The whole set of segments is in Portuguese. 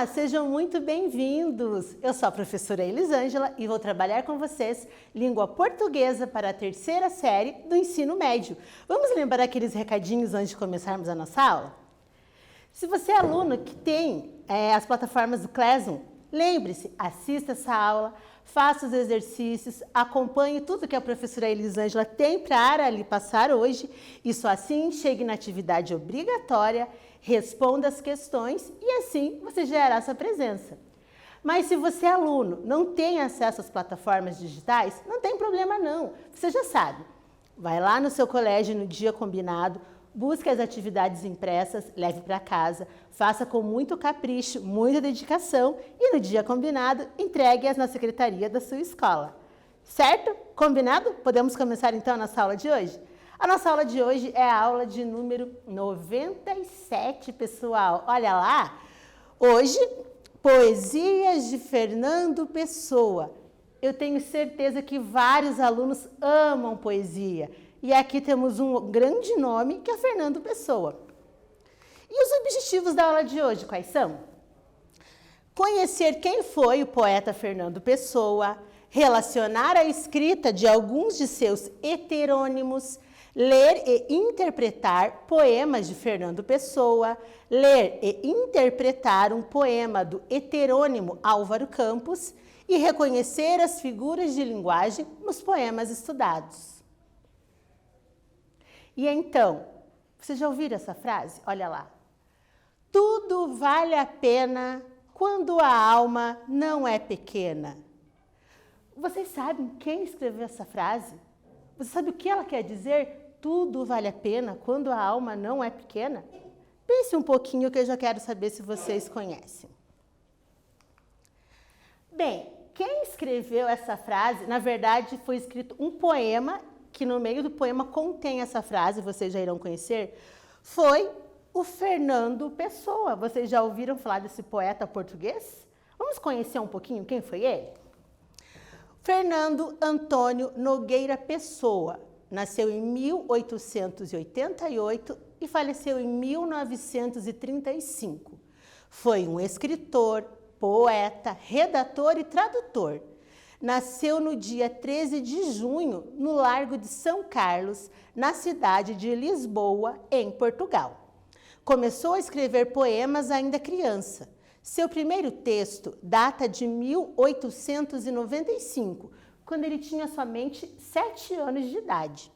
Olá, sejam muito bem-vindos! Eu sou a professora Elisângela e vou trabalhar com vocês língua portuguesa para a terceira série do ensino médio. Vamos lembrar aqueles recadinhos antes de começarmos a nossa aula? Se você é aluno que tem as plataformas do Classroom, lembre-se, assista essa aula, faça os exercícios, acompanhe tudo que a professora Elisângela tem para lhe passar hoje e só assim chegue na atividade obrigatória, responda as questões e assim você gerará sua presença. Mas se você é aluno, não tem acesso às plataformas digitais, não tem problema não, você já sabe. Vai lá no seu colégio no dia combinado, busque as atividades impressas, leve para casa, faça com muito capricho, muita dedicação e no dia combinado, entregue-as na secretaria da sua escola. Certo? Combinado? Podemos começar então a nossa aula de hoje? A nossa aula de hoje é a aula de número 97, pessoal. Olha lá! Hoje, poesias de Fernando Pessoa. Eu tenho certeza que vários alunos amam poesia. E aqui temos um grande nome, que é Fernando Pessoa. E os objetivos da aula de hoje, quais são? Conhecer quem foi o poeta Fernando Pessoa, relacionar a escrita de alguns de seus heterônimos, ler e interpretar poemas de Fernando Pessoa, ler e interpretar um poema do heterônimo Álvaro Campos e reconhecer as figuras de linguagem nos poemas estudados. E então, vocês já ouviram essa frase? Olha lá. Tudo vale a pena quando a alma não é pequena. Vocês sabem quem escreveu essa frase? Você sabe o que ela quer dizer? Tudo vale a pena quando a alma não é pequena? Pense um pouquinho que eu já quero saber se vocês conhecem. Bem, quem escreveu essa frase, na verdade, foi escrito um poema que no meio do poema contém essa frase, vocês já irão conhecer, foi o Fernando Pessoa. Vocês já ouviram falar desse poeta português? Vamos conhecer um pouquinho quem foi ele? Fernando Antônio Nogueira Pessoa nasceu em 1888 e faleceu em 1935. Foi um escritor, poeta, redator e tradutor. Nasceu no dia 13 de junho, no Largo de São Carlos, na cidade de Lisboa, em Portugal. Começou a escrever poemas ainda criança. Seu primeiro texto data de 1895, quando ele tinha somente 7 anos de idade.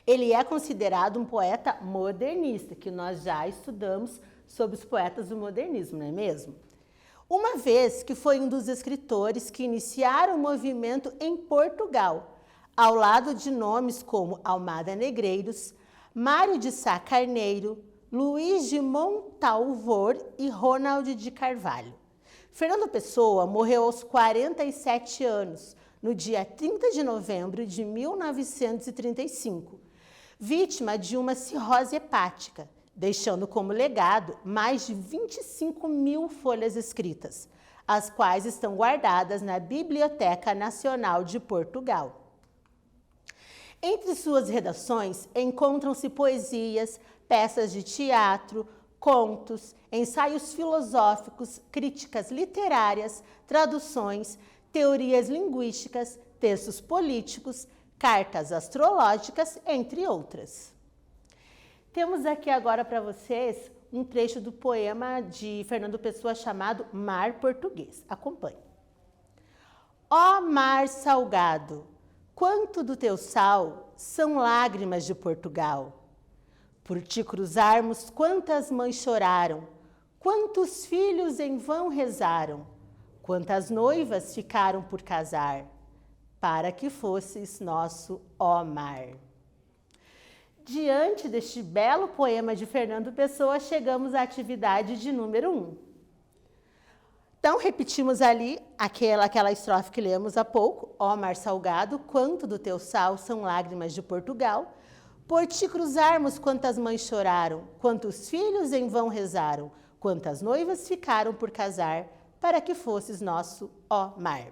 Ele é considerado um poeta modernista, que nós já estudamos sobre os poetas do modernismo, não é mesmo? Uma vez que foi um dos escritores que iniciaram o movimento em Portugal, ao lado de nomes como Almada Negreiros, Mário de Sá Carneiro, Luís de Montalvor e Ronald de Carvalho. Fernando Pessoa morreu aos 47 anos, no dia 30 de novembro de 1935, vítima de uma cirrose hepática, deixando como legado mais de 25 mil folhas escritas, as quais estão guardadas na Biblioteca Nacional de Portugal. Entre suas redações encontram-se poesias, peças de teatro, contos, ensaios filosóficos, críticas literárias, traduções, teorias linguísticas, textos políticos, cartas astrológicas, entre outras. Temos aqui agora para vocês um trecho do poema de Fernando Pessoa chamado Mar Português. Acompanhe. Ó mar salgado, quanto do teu sal são lágrimas de Portugal. Por te cruzarmos, quantas mães choraram, quantos filhos em vão rezaram, quantas noivas ficaram por casar, para que fosses nosso ó mar. Diante deste belo poema de Fernando Pessoa, chegamos à atividade de número 1. Então, repetimos ali aquela estrofe que lemos há pouco. Ó mar salgado, quanto do teu sal são lágrimas de Portugal. Por te cruzarmos, quantas mães choraram, quantos filhos em vão rezaram, quantas noivas ficaram por casar, para que fosses nosso ó mar.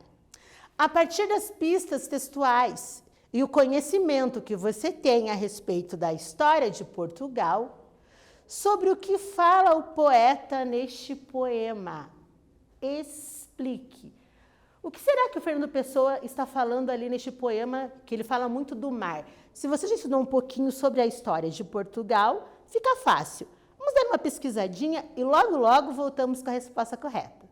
A partir das pistas textuais e o conhecimento que você tem a respeito da história de Portugal, Sobre o que fala o poeta neste poema? Explique. O que será que o Fernando Pessoa está falando ali neste poema, que ele fala muito do mar? Se você já estudou um pouquinho sobre a história de Portugal, fica fácil. Vamos dar uma pesquisadinha e logo, logo voltamos com a resposta correta.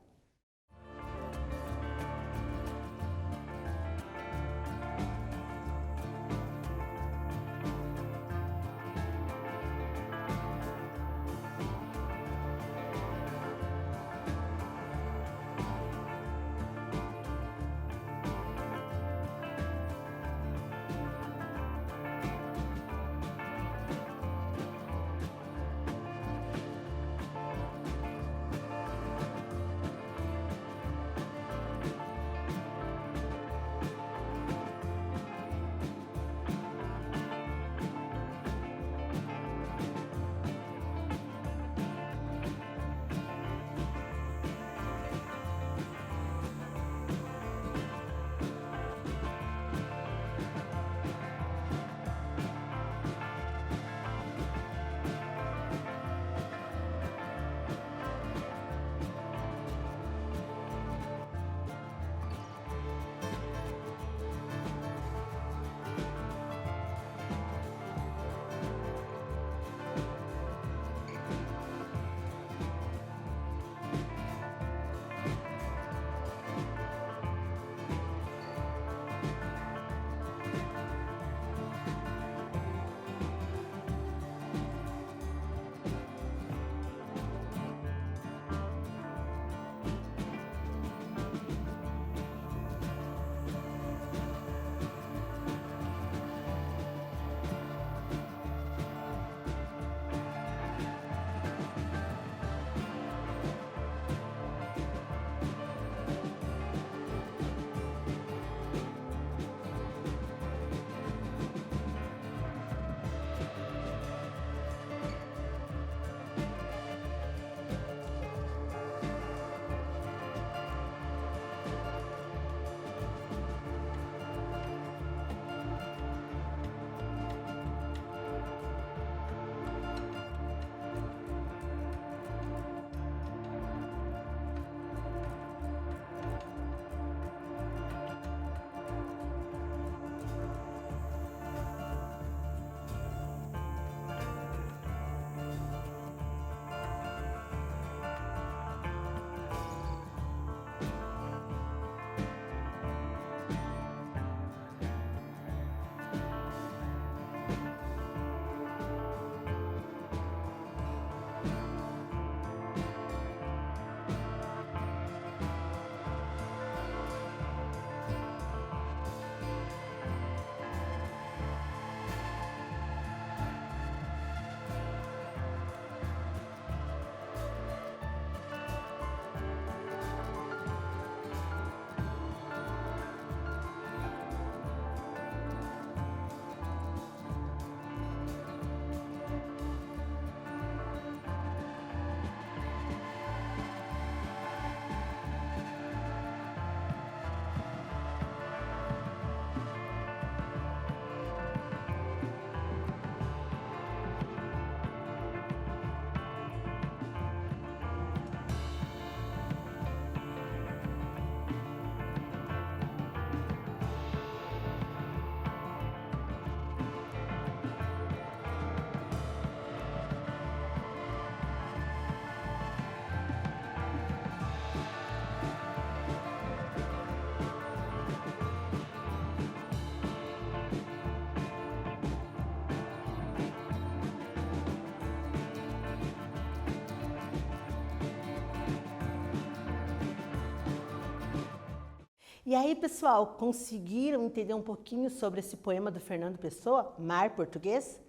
E aí, pessoal, conseguiram entender um pouquinho sobre esse poema do Fernando Pessoa, Mar Português?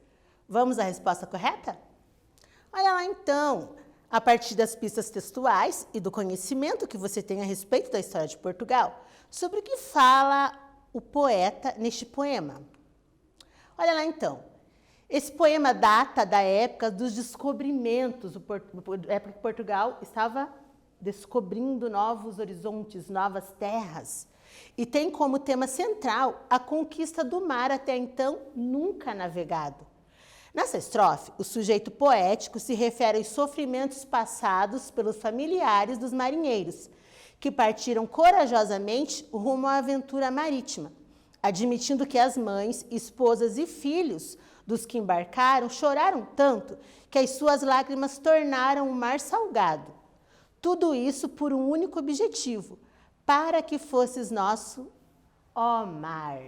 Vamos à resposta correta? Olha lá então, a partir das pistas textuais e do conhecimento que você tem a respeito da história de Portugal, sobre o que fala o poeta neste poema. Olha lá então, esse poema data da época dos descobrimentos, da época que Portugal estava descobrindo novos horizontes, novas terras. E tem como tema central a conquista do mar até então nunca navegado. Nessa estrofe, o sujeito poético se refere aos sofrimentos passados pelos familiares dos marinheiros, que partiram corajosamente rumo à aventura marítima, admitindo que as mães, esposas e filhos dos que embarcaram choraram tanto que as suas lágrimas tornaram o mar salgado. Tudo isso por um único objetivo, para que fosses nosso, ó mar.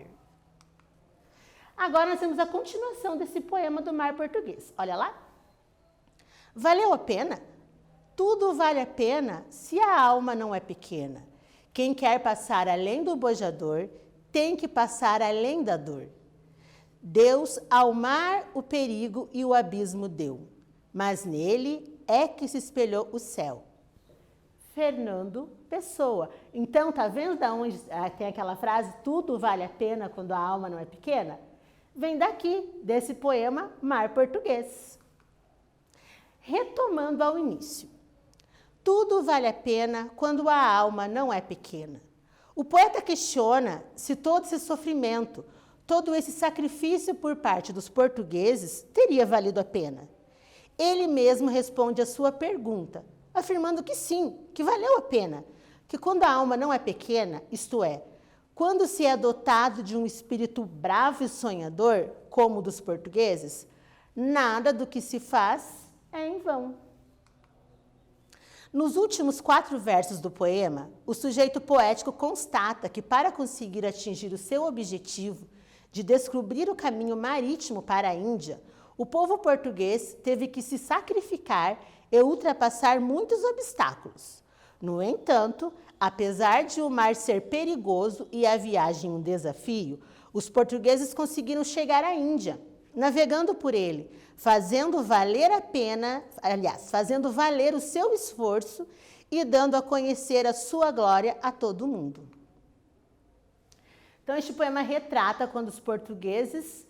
Agora nós temos a continuação desse poema do mar português. Olha lá. Valeu a pena? Tudo vale a pena se a alma não é pequena. Quem quer passar além do bojador, tem que passar além da dor. Deus ao mar o perigo e o abismo deu, mas nele é que se espelhou o céu. Fernando Pessoa. Então, tá vendo da onde tem aquela frase, tudo vale a pena quando a alma não é pequena? Vem daqui, desse poema Mar Português. Retomando ao início. Tudo vale a pena quando a alma não é pequena. O poeta questiona se todo esse sofrimento, todo esse sacrifício por parte dos portugueses teria valido a pena. Ele mesmo responde a sua pergunta, afirmando que sim, que valeu a pena, que quando a alma não é pequena, isto é, quando se é dotado de um espírito bravo e sonhador, como o dos portugueses, nada do que se faz é em vão. Nos últimos 4 versos do poema, o sujeito poético constata que para conseguir atingir o seu objetivo de descobrir o caminho marítimo para a Índia, o povo português teve que se sacrificar e ultrapassar muitos obstáculos. No entanto, apesar de o mar ser perigoso e a viagem um desafio, os portugueses conseguiram chegar à Índia, navegando por ele, fazendo valer a pena, fazendo valer o seu esforço e dando a conhecer a sua glória a todo mundo. Então, este poema retrata quando os portugueses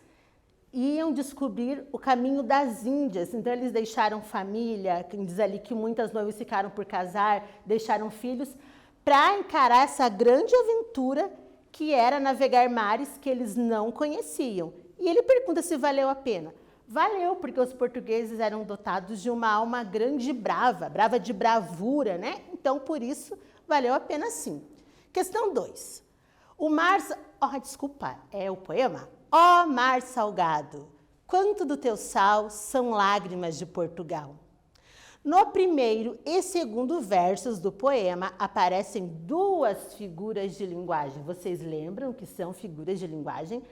iam descobrir o caminho das Índias. Então, eles deixaram família, diz ali que muitas noivas ficaram por casar, deixaram filhos, para encarar essa grande aventura que era navegar mares que eles não conheciam. E ele pergunta se valeu a pena. Valeu, porque os portugueses eram dotados de uma alma grande e brava, brava de bravura, né? Então, por isso, valeu a pena sim. Questão 2. O mar... é o poema? Ó mar salgado, quanto do teu sal são lágrimas de Portugal. No primeiro e segundo versos do poema aparecem 2 figuras de linguagem. Vocês lembram que são figuras de linguagem?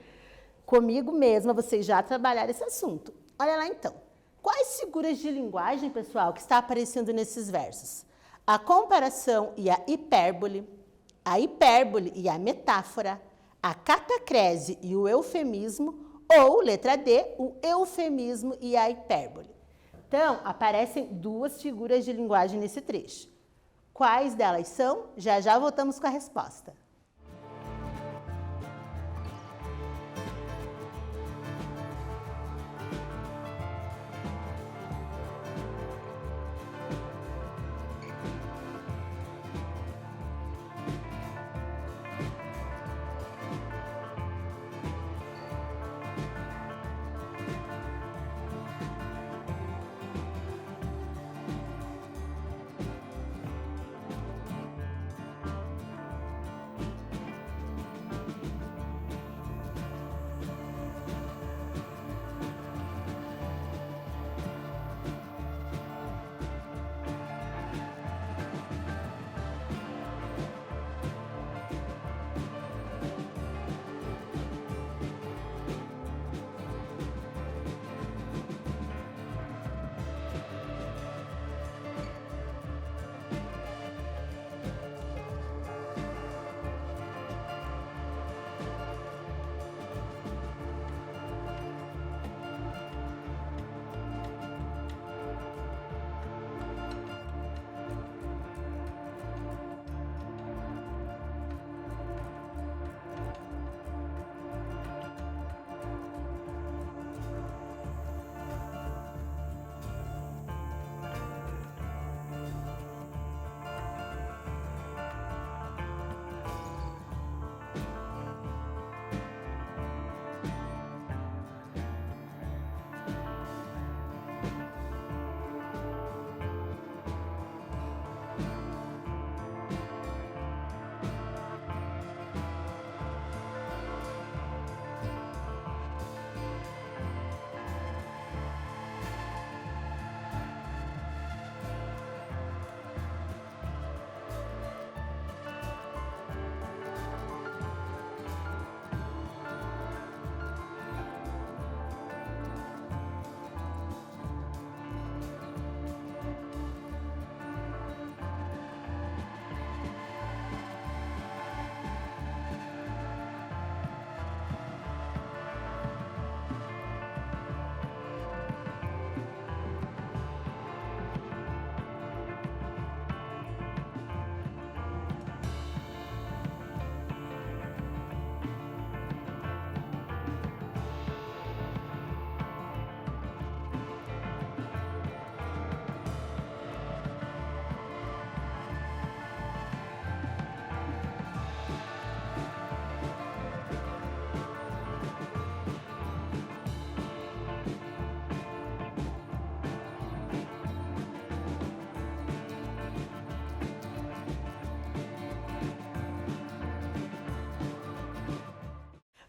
Comigo mesma, vocês já trabalharam esse assunto. Olha lá então. Quais figuras de linguagem, pessoal, que está aparecendo nesses versos? A comparação e a hipérbole e a metáfora, a catacrese e o eufemismo, ou, letra D, o eufemismo e a hipérbole. Então, aparecem 2 figuras de linguagem nesse trecho. Quais delas são? Já já voltamos com a resposta.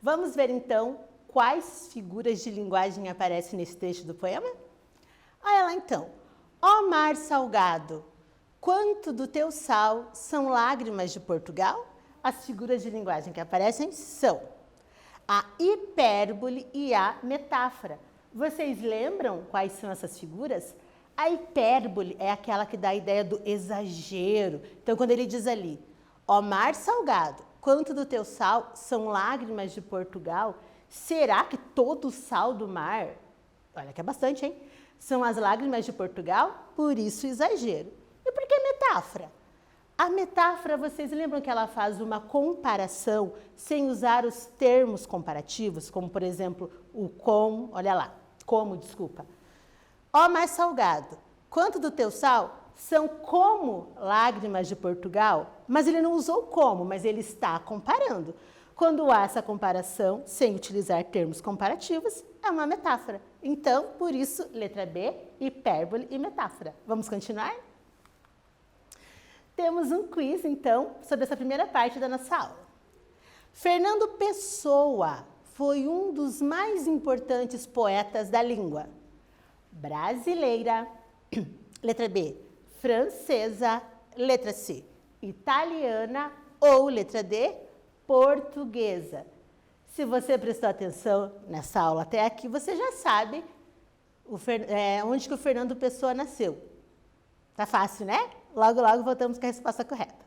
Vamos ver então quais figuras de linguagem aparecem nesse trecho do poema? Olha lá então. Ó mar salgado, quanto do teu sal são lágrimas de Portugal? As figuras de linguagem que aparecem são a hipérbole e a metáfora. Vocês lembram quais são essas figuras? A hipérbole é aquela que dá a ideia do exagero. Então, quando ele diz ali, ó mar salgado, quanto do teu sal são lágrimas de Portugal, será que todo o sal do mar, olha que é bastante, hein? São as lágrimas de Portugal? Por isso exagero. E por que metáfora? A metáfora, vocês lembram que ela faz uma comparação sem usar os termos comparativos, como por exemplo o com, olha lá, como, desculpa. Ó mar salgado, quanto do teu sal são como lágrimas de Portugal? Mas ele não usou como, mas ele está comparando. Quando há essa comparação, sem utilizar termos comparativos, é uma metáfora. Então, por isso, letra B, hipérbole e metáfora. Vamos continuar? Temos um quiz, então, sobre essa primeira parte da nossa aula. Fernando Pessoa foi um dos mais importantes poetas da língua brasileira, letra B, francesa, letra C, italiana ou letra D, portuguesa. Se você prestou atenção nessa aula até aqui, você já sabe onde que o Fernando Pessoa nasceu. Tá fácil, né? Logo, logo voltamos com a resposta correta.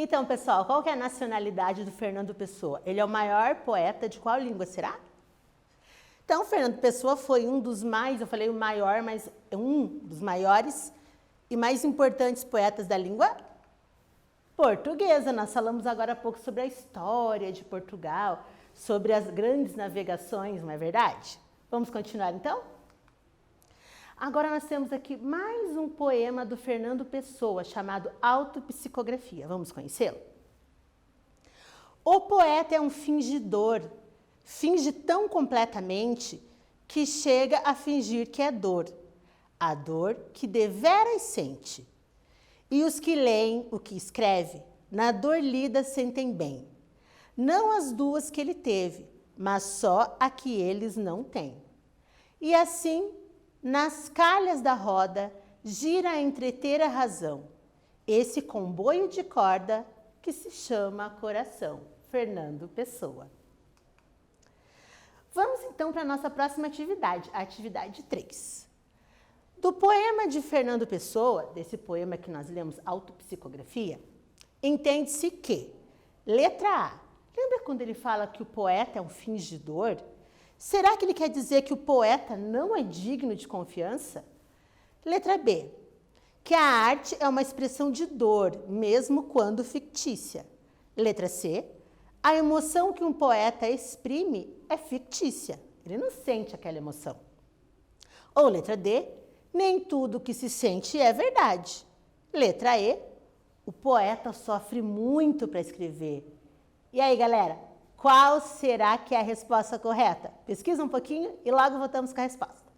Então, pessoal, qual que é a nacionalidade do Fernando Pessoa? Ele é o maior poeta de qual língua será? Então, Fernando Pessoa foi um dos mais, eu falei o maior, mas um dos maiores e mais importantes poetas da língua Portuguesa. Nós falamos agora há pouco sobre a história de Portugal, sobre as grandes navegações, não é verdade? Vamos continuar então? Agora nós temos aqui mais um poema do Fernando Pessoa, chamado Autopsicografia. Vamos conhecê-lo? O poeta é um fingidor, finge tão completamente que chega a fingir que é dor, a dor que deveras sente. E os que leem o que escreve, na dor lida sentem bem. Não as duas que ele teve, mas só a que eles não têm. E assim, nas calhas da roda, gira a entreter a razão, esse comboio de corda que se chama coração. Fernando Pessoa. Vamos então para a nossa próxima atividade, a atividade 3. Do poema de Fernando Pessoa, desse poema que nós lemos, Autopsicografia, entende-se que, letra A, lembra quando ele fala que o poeta é um fingidor? Será que ele quer dizer que o poeta não é digno de confiança? Letra B, que a arte é uma expressão de dor, mesmo quando fictícia. Letra C, a emoção que um poeta exprime é fictícia, ele não sente aquela emoção. Ou letra D, nem tudo que se sente é verdade. Letra E, o poeta sofre muito para escrever. E aí, galera, qual será que é a resposta correta? Pesquisa um pouquinho e logo voltamos com a resposta.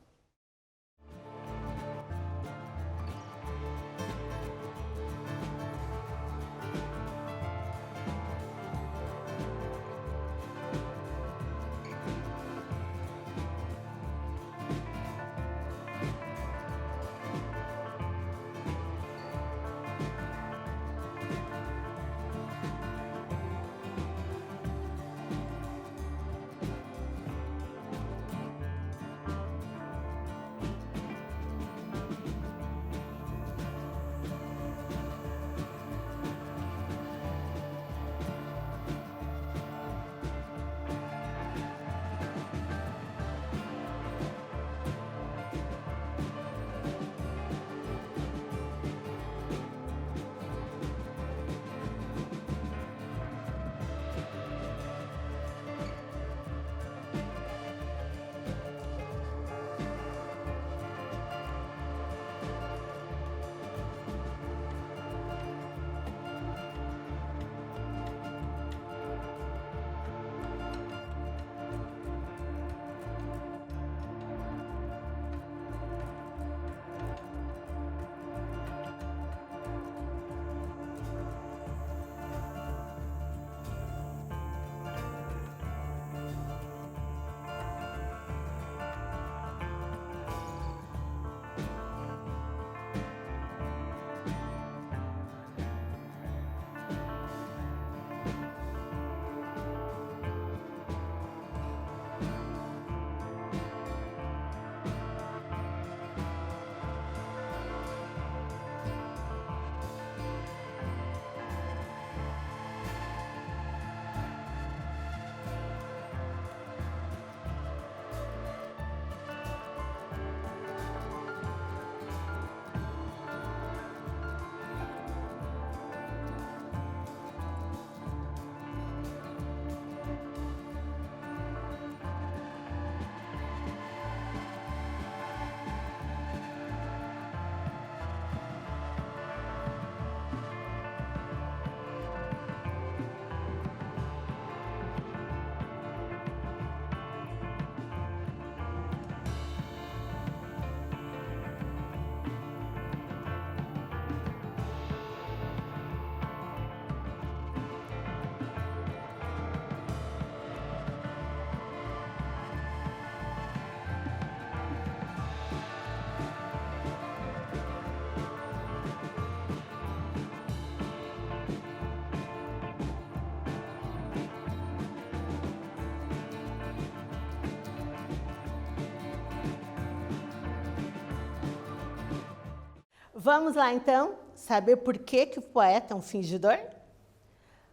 Vamos lá, então, saber por que o poeta é um fingidor?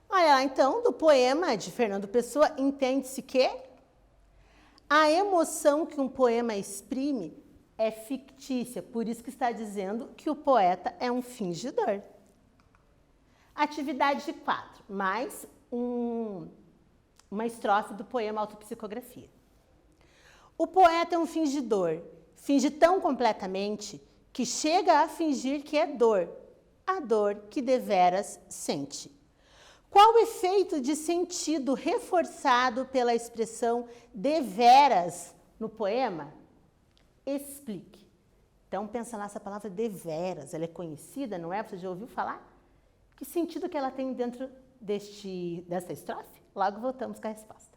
Olha lá, então, do poema de Fernando Pessoa, entende-se que a emoção que um poema exprime é fictícia, por isso que está dizendo que o poeta é um fingidor. Atividade 4, mais uma estrofe do poema Autopsicografia. O poeta é um fingidor, finge tão completamente que chega a fingir que é dor, a dor que deveras sente. Qual o efeito de sentido reforçado pela expressão deveras no poema? Explique. Então, pensa nessa palavra deveras, ela é conhecida, não é? Você já ouviu falar? Que sentido que ela tem dentro dessa estrofe? Logo voltamos com a resposta.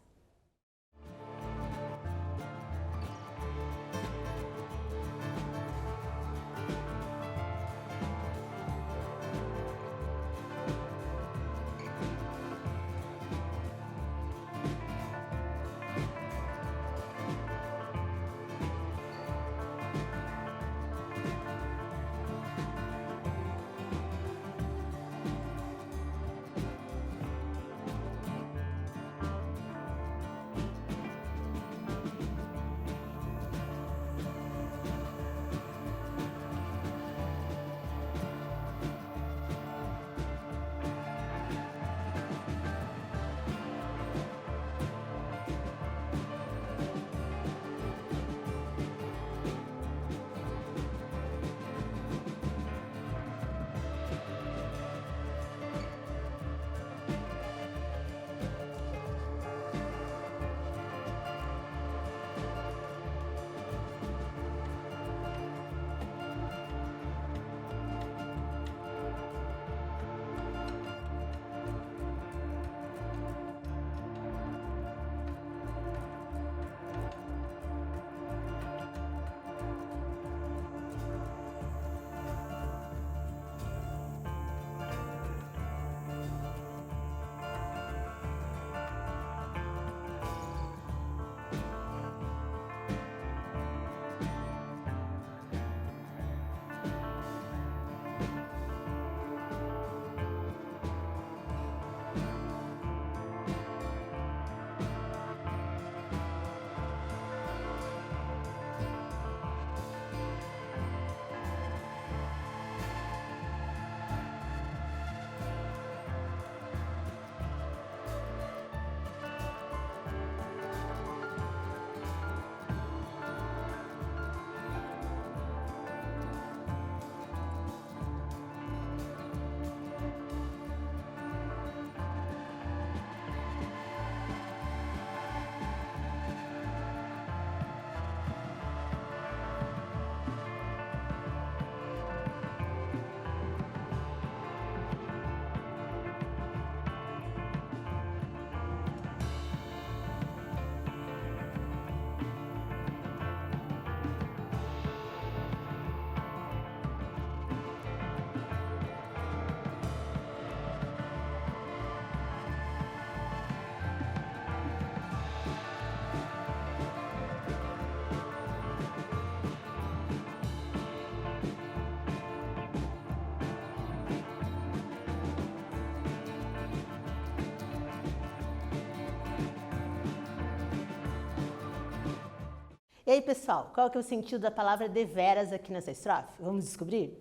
E aí, pessoal, qual que é o sentido da palavra deveras aqui nessa estrofe? Vamos descobrir?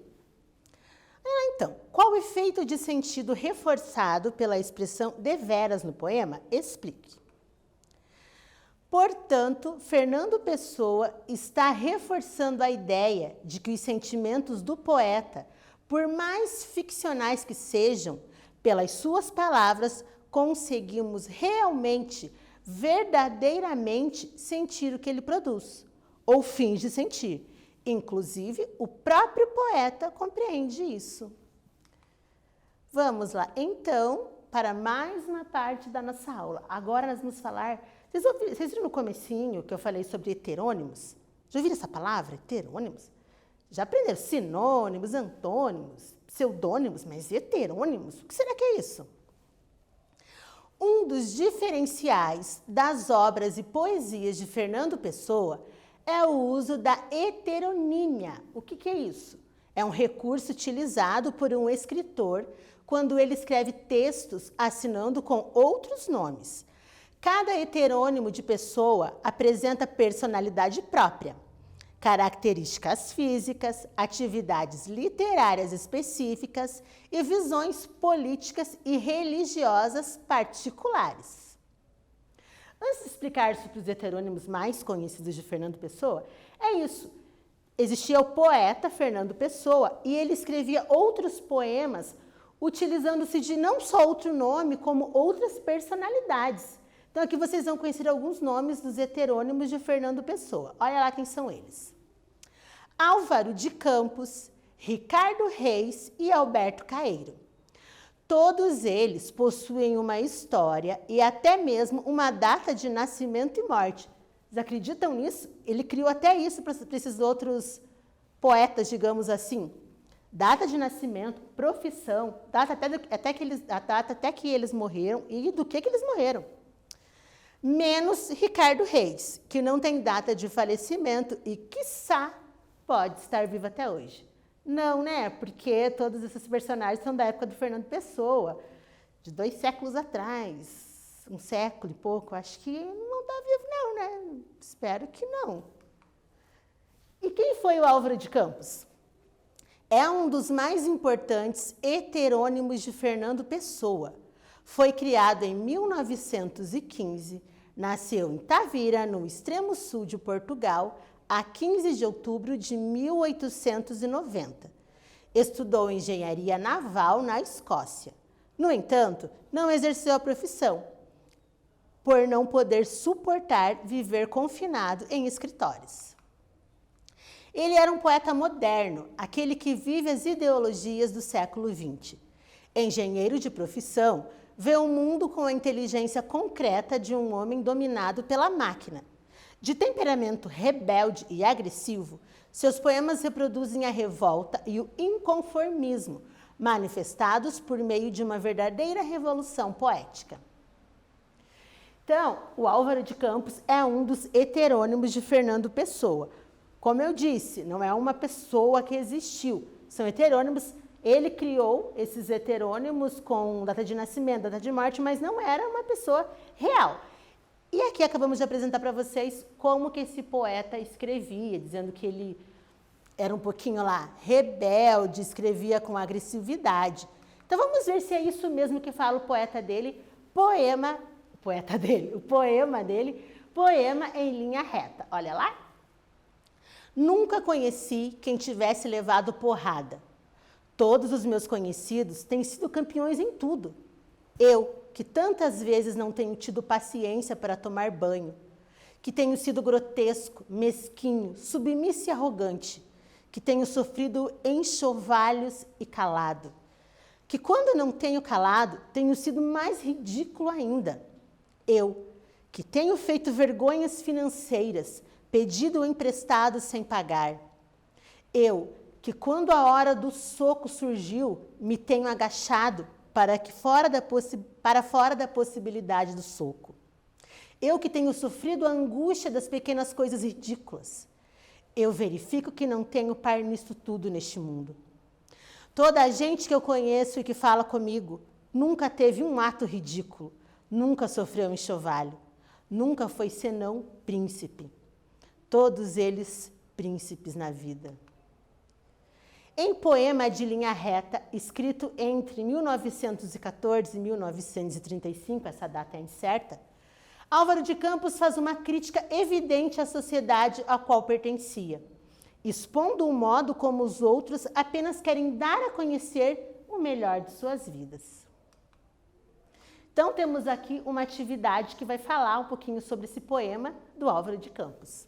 Então, qual o efeito de sentido reforçado pela expressão deveras no poema? Explique. Portanto, Fernando Pessoa está reforçando a ideia de que os sentimentos do poeta, por mais ficcionais que sejam, pelas suas palavras, conseguimos realmente, verdadeiramente sentir o que ele produz, ou finge sentir. Inclusive, o próprio poeta compreende isso. Vamos lá, então, para mais uma parte da nossa aula. Agora nós vamos falar... Vocês viram no comecinho que eu falei sobre heterônimos? Já ouviram essa palavra, heterônimos? Já aprenderam sinônimos, antônimos, pseudônimos, mas heterônimos? O que será que é isso? Um dos diferenciais das obras e poesias de Fernando Pessoa é o uso da heteronímia. O que é isso? É um recurso utilizado por um escritor quando ele escreve textos assinando com outros nomes. Cada heterônimo de Pessoa apresenta personalidade própria. características físicas, atividades literárias específicas e visões políticas e religiosas particulares. Antes de explicar sobre os heterônimos mais conhecidos de Fernando Pessoa, é isso. Existia o poeta Fernando Pessoa e ele escrevia outros poemas utilizando-se de não só outro nome, como outras personalidades. Então aqui vocês vão conhecer alguns nomes dos heterônimos de Fernando Pessoa. Olha lá quem são eles. Álvaro de Campos, Ricardo Reis e Alberto Caeiro. Todos eles possuem uma história e até mesmo uma data de nascimento e morte. Vocês acreditam nisso? Ele criou até isso para esses outros poetas, digamos assim. Data de nascimento, profissão, data até que eles morreram e do que eles morreram. Menos Ricardo Reis, que não tem data de falecimento e, quiçá, pode estar vivo até hoje. Não, né? Porque todos esses personagens são da época do Fernando Pessoa, de 2 séculos atrás, 1 século e pouco. Acho que não está vivo não, né? Espero que não. E quem foi o Álvaro de Campos? É um dos mais importantes heterônimos de Fernando Pessoa. Foi criado em 1915, nasceu em Tavira, no extremo sul de Portugal, a 15 de outubro de 1890. Estudou engenharia naval na Escócia. No entanto, não exerceu a profissão, por não poder suportar viver confinado em escritórios. Ele era um poeta moderno, aquele que vive as ideologias do século XX. Engenheiro de profissão, vê o mundo com a inteligência concreta de um homem dominado pela máquina. De temperamento rebelde e agressivo, seus poemas reproduzem a revolta e o inconformismo, manifestados por meio de uma verdadeira revolução poética. Então, o Álvaro de Campos é um dos heterônimos de Fernando Pessoa. Como eu disse, não é uma pessoa que existiu, são heterônimos. Ele criou esses heterônimos com data de nascimento, data de morte, mas não era uma pessoa real. E aqui acabamos de apresentar para vocês como que esse poeta escrevia, dizendo que ele era um pouquinho lá rebelde, escrevia com agressividade. Então vamos ver se é isso mesmo que fala o poema dele, poema em linha reta. Olha lá. Nunca conheci quem tivesse levado porrada. Todos os meus conhecidos têm sido campeões em tudo. Eu, que tantas vezes não tenho tido paciência para tomar banho, que tenho sido grotesco, mesquinho, submisso e arrogante, que tenho sofrido enxovalhos e calado, que quando não tenho calado, tenho sido mais ridículo ainda. Eu, que tenho feito vergonhas financeiras, pedido emprestado sem pagar. Eu, que quando a hora do soco surgiu, me tenho agachado para fora da possibilidade do soco. Eu que tenho sofrido a angústia das pequenas coisas ridículas. Eu verifico que não tenho par nisso tudo neste mundo. Toda a gente que eu conheço e que fala comigo nunca teve um ato ridículo, nunca sofreu um enxovalho, nunca foi senão príncipe. Todos eles príncipes na vida. Em poema de linha reta, escrito entre 1914 e 1935, essa data é incerta, Álvaro de Campos faz uma crítica evidente à sociedade a qual pertencia, expondo o modo como os outros apenas querem dar a conhecer o melhor de suas vidas. Então, temos aqui uma atividade que vai falar um pouquinho sobre esse poema do Álvaro de Campos.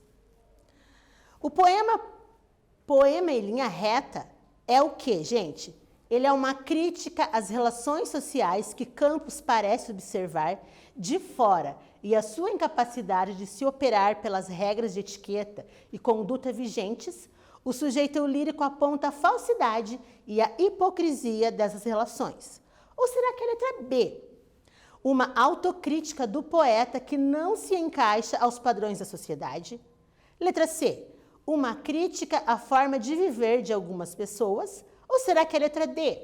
O poema em linha reta é o quê, gente? Ele é uma crítica às relações sociais que Campos parece observar de fora e a sua incapacidade de se operar pelas regras de etiqueta e conduta vigentes. O sujeito lírico aponta a falsidade e a hipocrisia dessas relações. Ou será que a letra B? Uma autocrítica do poeta que não se encaixa aos padrões da sociedade. Letra C? Uma crítica à forma de viver de algumas pessoas? Ou será que é a letra D?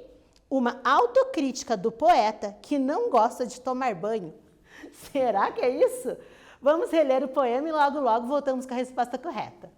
Uma autocrítica do poeta que não gosta de tomar banho? Será que é isso? Vamos reler o poema e logo voltamos com a resposta correta.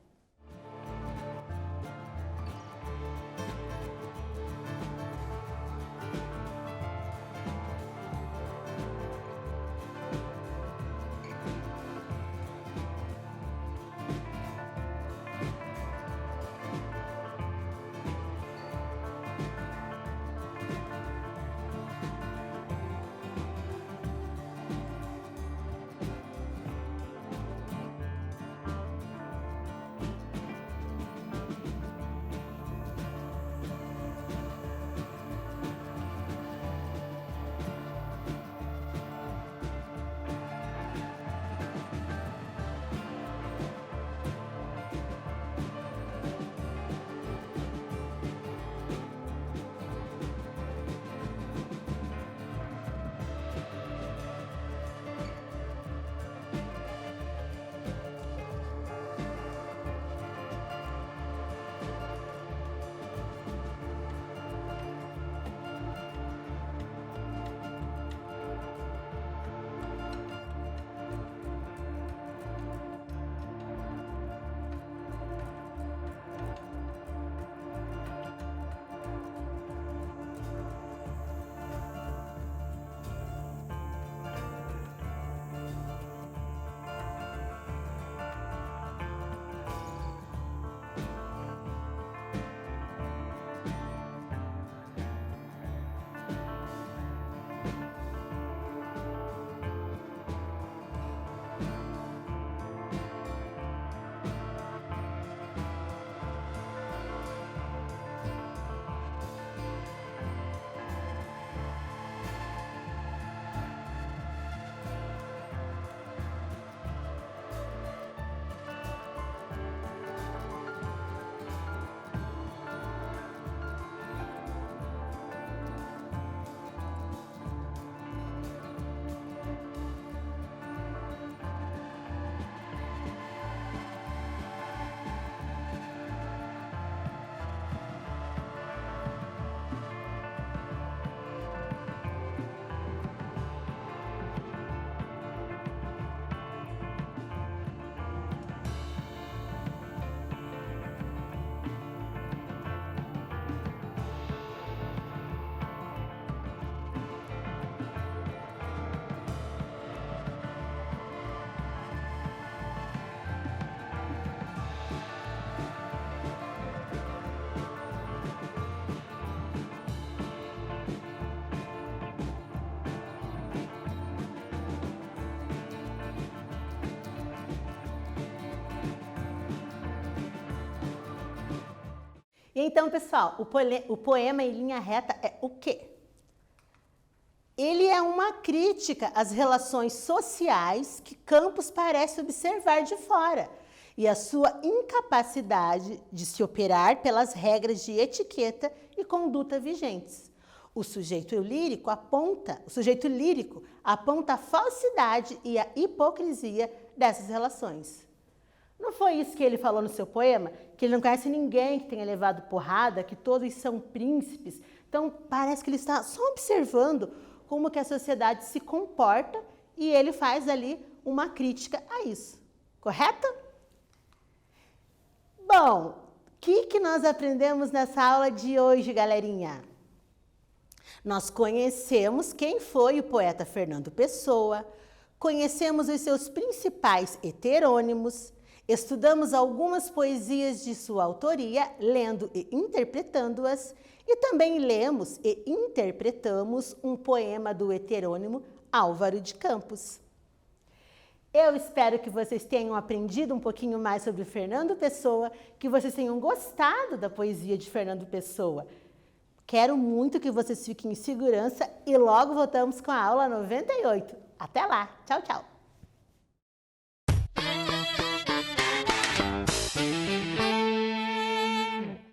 E então, pessoal, o poema em linha reta é o quê? Ele é uma crítica às relações sociais que Campos parece observar de fora e a sua incapacidade de se operar pelas regras de etiqueta e conduta vigentes. O sujeito lírico aponta a falsidade e a hipocrisia dessas relações. Não foi isso que ele falou no seu poema? Que ele não conhece ninguém que tenha levado porrada, que todos são príncipes. Então, parece que ele está só observando como que a sociedade se comporta e ele faz ali uma crítica a isso. Correto? Bom, o que nós aprendemos nessa aula de hoje, galerinha? Nós conhecemos quem foi o poeta Fernando Pessoa, conhecemos os seus principais heterônimos, estudamos algumas poesias de sua autoria, lendo e interpretando-as, e também lemos e interpretamos um poema do heterônimo Álvaro de Campos. Eu espero que vocês tenham aprendido um pouquinho mais sobre Fernando Pessoa, que vocês tenham gostado da poesia de Fernando Pessoa. Quero muito que vocês fiquem em segurança e logo voltamos com a aula 98. Até lá! Tchau, tchau!